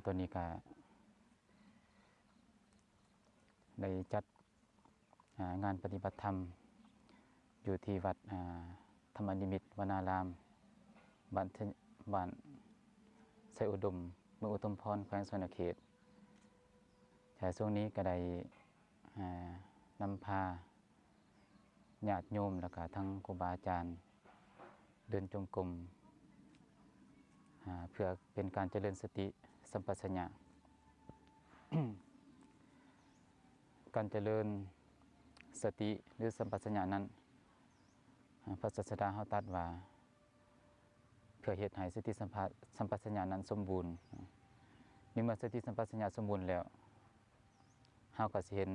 ตัวนี้ก็ได้จัดงานปฏิบัติธรรมอยู่ที่วัดธรรมนิมิตรวนารามบ้านไซอุดมเมืองอุทุมพรแขวงสวรรณเขตแต่ช่วงนี้ก็ได้นำพาญาติโยมแล้วก็ทั้งครูบาอาจารย์เดินจงกรมเพื่อเป็นการเจริญสติสัมปชัญญะ การเจริญสติหรือสัมปชัญญะนั้นพระศาสดาเฮาตรัสว่าเพื่อเฮ็ดให้สติสัมปชัญญะนั้นสมบูรณ์นี่เมื่อสติสัมปชัญญะสมบูรณ์แล้วเฮาก็สิเห็น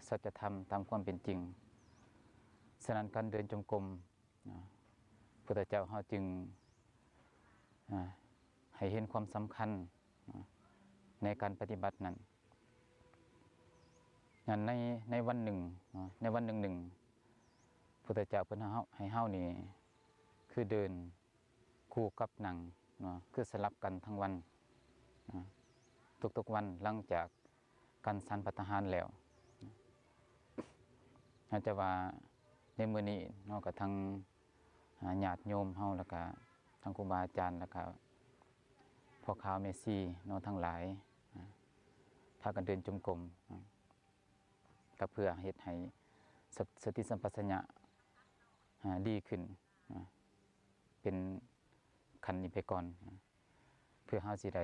สัจธรรมตามความเป็นจริงฉะนั้นการเดินจงกรมพระพุทธเจ้าเฮาจึงให้เห็นความสำคัญในการปฏิบัตินั้นในวันหนึ่งพระพุทธเจ้าเพิ่นให้เฮานี่คือเดินคู่กับนั่งคือสลับกันทั้งวันทุกๆวันหลังจากการฉันภัตตาหารแล้วอาจจะว่าในมื้อนี้ก็ทั้งญาติโยมเฮาแล้วก็ทั้งครูบาอาจารย์แล้วก็พ่อค้าแม่ชีทั้งหลายพากันเดินจงกรมก็เพื่อเฮ็ดให้สติสัมปชัญญะดีขึ้นเป็นขั้นนี้ไปก่อนเพื่อเฮาสิได้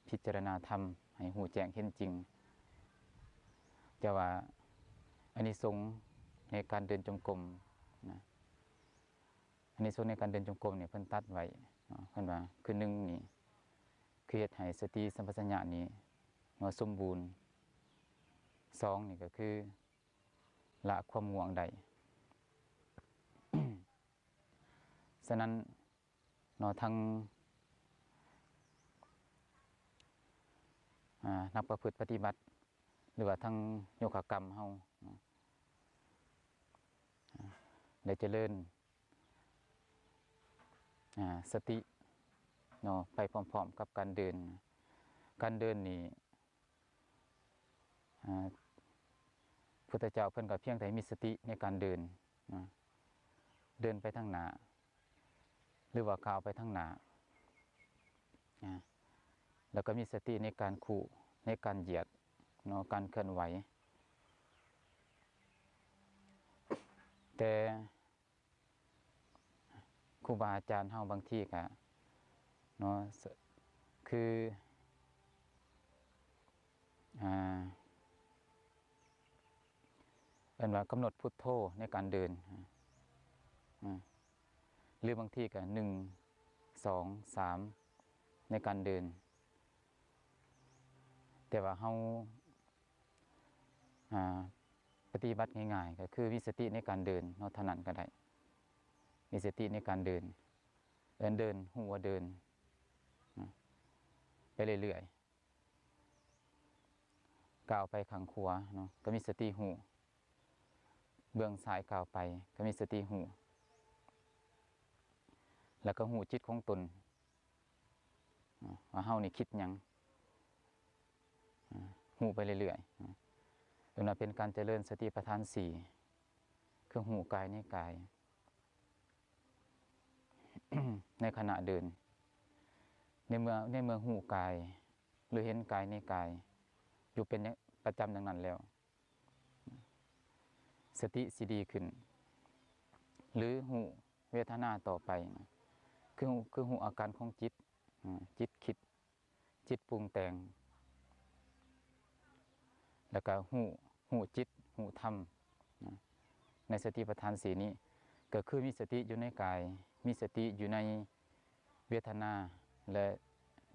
พิจารณาธรรมให้รู้แจ้งเห็นจริงแต่ว่าอานิสงส์ในการเดินจงกรมอานิสงส์ในการเดินจงกรมเนี่ยเพิ่นตัดไว้เพิ่นว่าคือ1นี่คือเฮ็ดให้สติสัมปชัญญะนี้สมบูรณ์2นี่ก็คือละความง่วงได้ ฉะนั้นทั้งนักประพฤติปฏิบัติหรือว่าทั้งโยคะกรรมเฮาได้เจริญสติไปพร้อมๆกับการเดินนี่พุทธเจ้าเพิ่นก็เพียงแต่มีสติในการเดินไปทางหน้าหรือว่าก้าวไปทางหน้าแล้วก็มีสติในการคู่ในการเหยียดการเคลื่อนไหวแต่ครูบาอาจารย์เฮาบางทีก็คือเป็นว่ากำหนดพุทโธในการเดินหรือบางทีก็1 2 3ในการเดินแต่ว่าเฮาปฏิบัติง่ายๆก็คือมีสติในการเดินเท่านั้นก็ได้มีสติในการเดินหูว่าเดินไปเรื่อยๆก้าวไปข้างขวาก็มีสติหูเบื้องซ้ายก้าวไปก็มีสติหูแล้วก็หูจิตของตนว่าเฮานี่คิดหยังหูไปเรื่อยๆตรงนั้นเป็นการเจริญสติปัฏฐาน4คือหูกายในกาย ในขณะเดินในเมื่อหูกายหรือเห็นกายในกายอยู่เป็นประจำดังนั้นแล้วสติสิดีขึ้นหรือหูเวทนาต่อไปคือหูอาการของจิตคิดจิตปรุงแต่งแล้วก็หูจิตหูธรรมในสติปัฏฐาน4นี้ก็คือมีสติอยู่ในกายมีสติอยู่ในเวทนาและ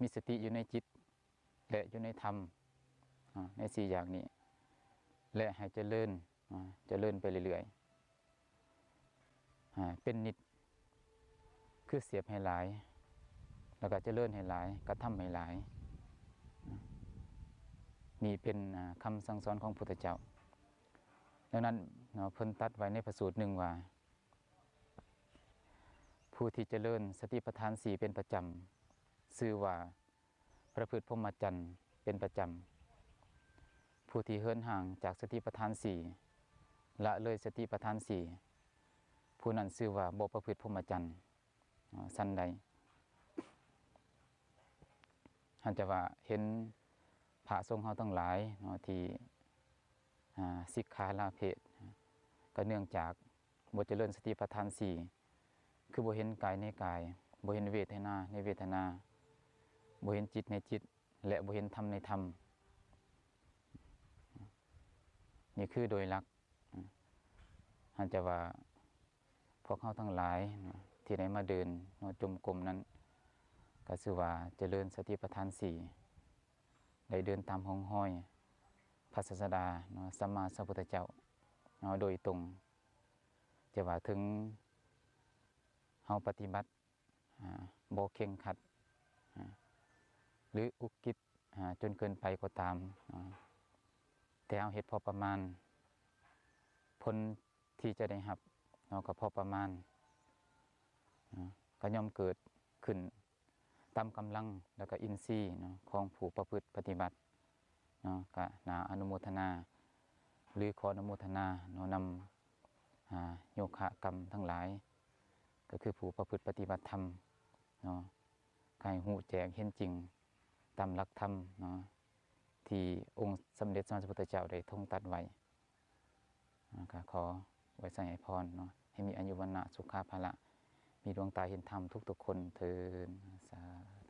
มีสติอยู่ในจิตและอยู่ในธรรมใน4อย่างนี้และให้เจริญไปเรื่อยๆเป็นนิจคือเสียบให้หลายแล้วก็เจริญให้หลายกระทำให้หลายนี่เป็นคำสั่งสอนของพุทธเจ้าดังนั้นเพิ่นตัดไว้ในพระสูตรหนึ่งว่าผู้ที่เจริญสติปัฏฐาน4เป็นประจำชื่อว่า ประพฤติพรหมจรรย์เป็นประจำผู้ที่เหินห่างจากสติปัฏฐานสี่ละเลยสติปัฏฐานสี่ผู้นั้นชื่อว่าบ่ประพฤติพรหมจรรย์สั้นใดท่านจะว่าเห็นพระสงฆ์เฮาทั้งหลายที่สิกขาลาเพศก็เนื่องจากบ่เจริญสติปัฏฐานสี่คือบ่เห็นกายในกายบ่เห็นเวทนาในเวทนาบ่เห็นจิตในจิตและบ่เห็นธรรมในธรรมนี่คือโดยหลักท่านจะว่าพวกเขาทั้งหลายที่ได้มาเดินจมกรมนั้นก็ชื่อว่าเจริญสติปัฏฐานสี่ได้เดินตามห้องห้อยพระศาสดาสัมมาสัมพุทธเจ้าโดยตรงจะว่าถึงเฮาปฏิบัติบ่เคร่งครัดหรืออุกิจจนเกินไปก็ตามแต่เอาเหตุพอประมาณผลที่จะได้รับก็พอประมาณก็ย่อมเกิดขึ้นตามกำลังแล้วก็อินทรีย์ของผู้ประพฤติปฏิบัติก็น่าอนุโมทนาหรือขออนุโมทนานำโยคะกรรมทั้งหลายก็คือผู้ประพฤติปฏิบัติธรรมให้หูแจ้งเห็นจริงตามหลักธรรมที่องค์สมเด็จพระสัมมาสัมพุทธเจ้าได้ทรงตรัสไว้ก็ขอไว้ใส่ให้พรให้มีอายุวรรณะสุขภาละมีดวงตาเห็นธรรมทุกๆคนเถิดสาธุ